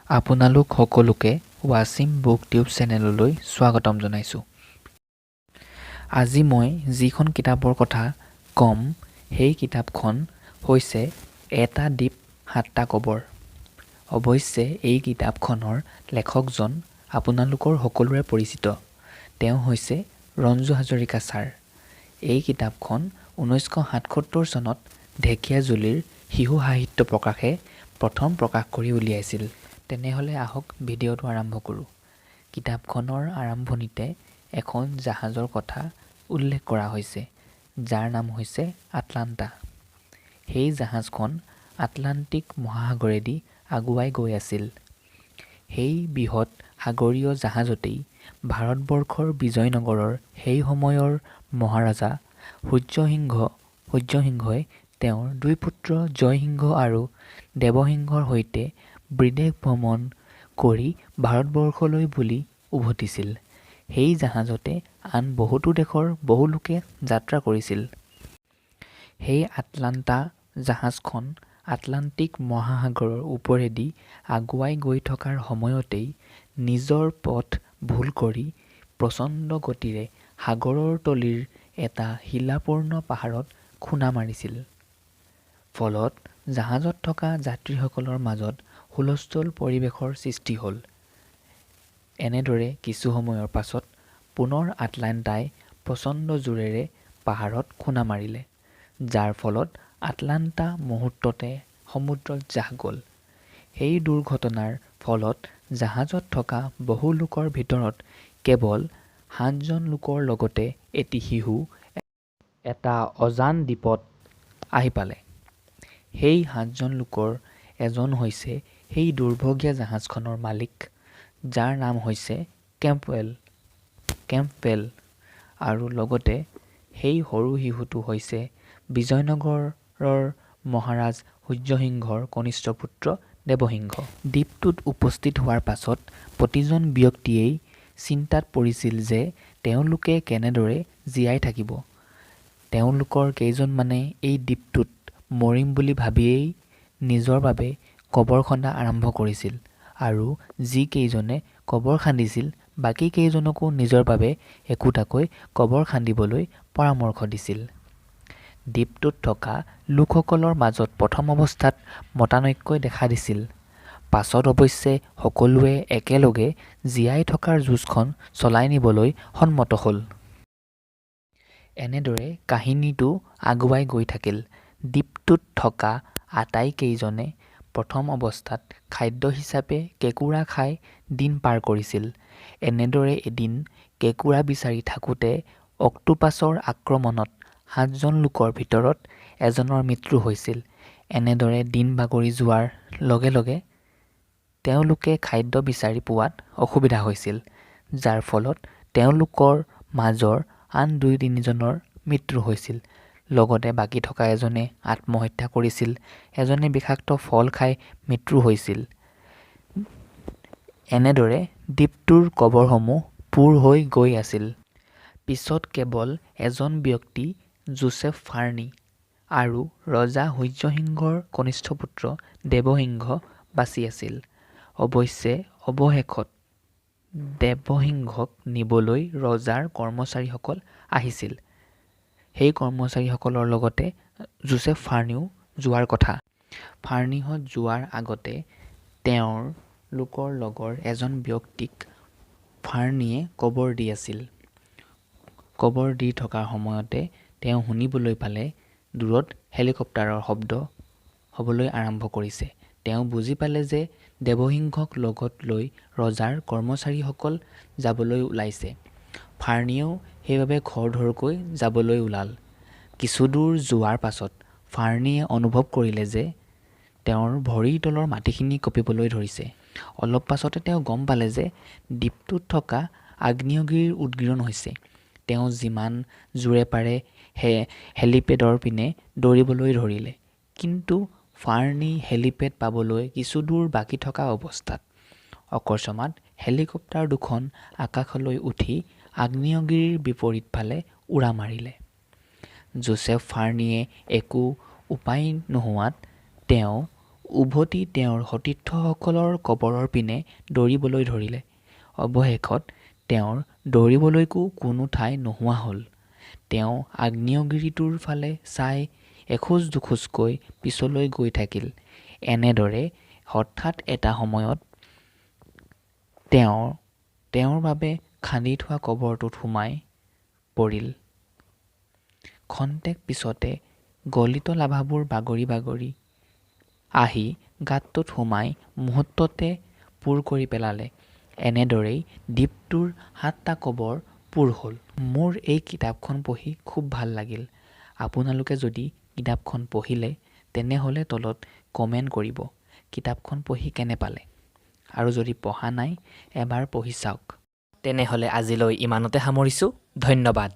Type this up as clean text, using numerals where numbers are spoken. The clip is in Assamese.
আপোনালোক সকলোকে ৱাচিম বুক টিউব চেনেললৈ স্বাগতম জনাইছোঁ। আজি মই যিখন কিতাপৰ কথা ক'ম সেই কিতাপখন হৈছে এটা দ্বীপ সাতটা কবৰ। অৱশ্যে এই কিতাপখনৰ লেখকজন আপোনালোকৰ সকলোৰে পৰিচিত। তেওঁ হৈছে ৰঞ্জু হাজৰিকা ছাৰ। এই কিতাপখন 1977 চনত ঢেকীয়াজুলিৰ শিশু সাহিত্য প্ৰকাশে প্ৰথম প্ৰকাশ কৰি উলিয়াইছিল। তেনেহ'লে আহক ভিডিঅ'টো আৰম্ভ কৰোঁ। কিতাপখনৰ আৰম্ভণিতে এখন জাহাজৰ কথা উল্লেখ কৰা হৈছে, যাৰ নাম হৈছে আটলাণ্টা। সেই জাহাজখন আটলাণ্টিক মহাসাগৰেদি আগুৱাই গৈ আছিল। সেই বৃহৎ সাগৰীয় জাহাজতেই ভাৰতবৰ্ষৰ বিজয়নগৰৰ সেই সময়ৰ মহাৰজা সূৰ্যসিংহই তেওঁৰ দুই পুত্ৰ জয়সিংহ আৰু দেৱসিংহৰ সৈতে বিদেশ ভ্ৰমণ কৰি ভাৰতবৰ্ষলৈ বুলি উভতিছিল। সেই জাহাজতে আন বহুতো দেশৰ বহু লোকে যাত্ৰা কৰিছিল। সেই আটলাণ্টা জাহাজখন আটলাণ্টিক মহাসাগৰৰ ওপৰেদি আগুৱাই গৈ থকাৰ সময়তেই নিজৰ পথ ভুল কৰি প্ৰচণ্ড গতিৰে সাগৰৰ তলিৰ এটা শিলাপূৰ্ণ পাহাৰত খুন্দা মাৰিছিল। ফলত জাহাজত থকা যাত্ৰীসকলৰ মাজত হুলস্থুল পৰিৱেশৰ সৃষ্টি হ'ল। এনেদৰে কিছু সময়ৰ পাছত পুনৰ আটলাণ্টাই প্ৰচণ্ড জোৰেৰে পাহাৰত খুন্দা মাৰিলে, যাৰ ফলত আটলাণ্টা মুহূৰ্ততে সমুদ্ৰত জাহ গ'ল। সেই দুৰ্ঘটনাৰ ফলত জাহাজত থকা বহু লোকৰ ভিতৰত কেৱল 7জন লোকৰ লগতে এটি শিশু এটা অজান দ্বীপত আহি পালে। সেই 7জন লোকৰ এজন হৈছে সেই দুৰ্ভগীয়া জাহাজখনৰ মালিক, যাৰ নাম হৈছে কেম্পবেল, আৰু লগতে সেই সৰু শিশুটো হৈছে বিজয়নগৰৰ মহাৰাজ সূৰ্যসিংহৰ কনিষ্ঠ পুত্ৰ দেৱসিংহ। দ্বীপটোত উপস্থিত হোৱাৰ পাছত প্ৰতিজন ব্যক্তিয়েই চিন্তাত পৰিছিল যে তেওঁলোকে কেনেদৰে জীয়াই থাকিব। তেওঁলোকৰ কেইজনমানে এই দ্বীপটোত মৰিম বুলি ভাবিয়েই নিজৰ বাবে কবৰ খন্দা আৰম্ভ কৰিছিল, আৰু যি কেইজনে কবৰ খান্দিছিল বাকী কেইজনকো নিজৰ বাবে একোটাকৈ কবৰ খান্দিবলৈ পৰামৰ্শ দিছিল। দ্বীপটোত থকা লোকসকলৰ মাজত প্ৰথম অৱস্থাত মতানৈক্য দেখা দিছিল। পাছত অৱশ্যে সকলোৱে একেলগে জীয়াই থকাৰ যুঁজখন চলাই নিবলৈ সন্মত হ'ল। এনেদৰে কাহিনীটো আগুৱাই গৈ থাকিল। দ্বীপটোত থকা আটাইকেইজনে প্ৰথম অৱস্থাত খাদ্য হিচাপে কেঁকুৰা খাই দিন পাৰ কৰিছিল। এনেদৰে এদিন কেঁকুৰা বিচাৰি থাকোঁতে অক্টোপাছৰ আক্ৰমণত 7জন লোকৰ ভিতৰত এজনৰ মৃত্যু হৈছিল। এনেদৰে দিন বাগৰি যোৱাৰ লগে লগে তেওঁলোকে খাদ্য বিচাৰি পোৱাত অসুবিধা হৈছিল, যাৰ ফলত তেওঁলোকৰ মাজৰ আন 2-3জনৰ মৃত্যু হৈছিল। লগতে বাকী থকা এজনে আত্মহত্যা কৰিছিল, এজনে বিষাক্ত ফল খাই মৃত্যু হৈছিল। এনেদৰে দ্বীপটোৰ কবৰসমূহ পূৰ হৈ গৈ আছিল। পিছত কেৱল এজন ব্যক্তি যোচেফ ফাৰ্নি আৰু ৰজা সূৰ্যসিংহৰ কনিষ্ঠ পুত্ৰ দেৱসিংহ বাচি আছিল। অৱশ্যে অৱশেষত দেৱসিংহক নিবলৈ ৰজাৰ কৰ্মচাৰীসকল আহিছিল। সেই কৰ্মচাৰীসকলৰ লগতে যোচেফ ফাৰ্নিও যোৱাৰ কথা। ফাৰ্নিহঁত যোৱাৰ আগতে তেওঁৰ লোকৰ লগৰ এজন ব্যক্তিক ফাৰ্নিয়ে কবৰ দি আছিল। কবৰ দি থকাৰ সময়তে তেওঁ শুনিবলৈ পালে দূৰত হেলিকপ্টাৰৰ শব্দ হ'বলৈ আৰম্ভ কৰিছে। তেওঁ বুজি পালে যে দেৱসিংহক লগত লৈ ৰজাৰ কৰ্মচাৰীসকল যাবলৈ ওলাইছে। ফাৰ্নিয়েও সেইবাবে খৰধৰকৈ যাবলৈ ওলাল। কিছুদূৰ যোৱাৰ পাছত ফাৰ্নিয়ে অনুভৱ কৰিলে যে তেওঁৰ ভৰিৰ তলৰ মাটিখিনি কঁপিবলৈ ধৰিছে। অলপ পাছতে তেওঁ গম পালে যে দ্বীপটোত থকা আগ্নেয়গিৰিৰ উদগীৰণ হৈছে। তেওঁ যিমান জোৰে পাৰে হেলিপেডৰ পিনে দৌৰিবলৈ ধৰিলে। কিন্তু ফাৰ্নি হেলিপেড পাবলৈ কিছুদূৰ বাকী থকা অৱস্থাত অকস্মাত হেলিকপ্টাৰ দুখন আকাশলৈ উঠি আগ্নেয়গিৰিৰ বিপৰীত ফালে উৰা মাৰিলে। যোচেফ ফাৰ্নিয়ে একো উপায় নোহোৱাত তেওঁ উভতি তেওঁৰ সতীৰ্থসকলৰ কবৰৰ পিনে দৌৰিবলৈ ধৰিলে। অৱশেষত তেওঁৰ দৌৰিবলৈকো কোনো ঠাই নোহোৱা হ'ল। তেওঁ আগ্নেয়গিৰিটোৰ ফালে চাই এখোজ দুখোজকৈ পিছলৈ গৈ থাকিল। এনেদৰে হঠাৎ এটা সময়ত তেওঁৰ বাবে খান্দি থোৱা কবৰটোত সোমাই পৰিল। ক্ষন্তেক পিছতে গলিত লাভাবোৰ বাগৰি বাগৰি আহি গাঁতটোত সোমাই মুহূৰ্ততে পূৰ কৰি পেলালে। এনেদৰেই দ্বীপটোৰ 7টা কবৰ পূৰ হ'ল। মোৰ এই কিতাপখন পঢ়ি খুব ভাল লাগিল। আপোনালোকে যদি কিতাপখন পঢ়িলে তেনেহ'লে তলত কমেণ্ট কৰিব কিতাপখন পঢ়ি কেনে পালে। আৰু যদি পঢ়া নাই এবাৰ পঢ়ি চাওক। তেনেহ'লে আজিলৈ ইমানতে সামৰিছোঁ। ধন্যবাদ।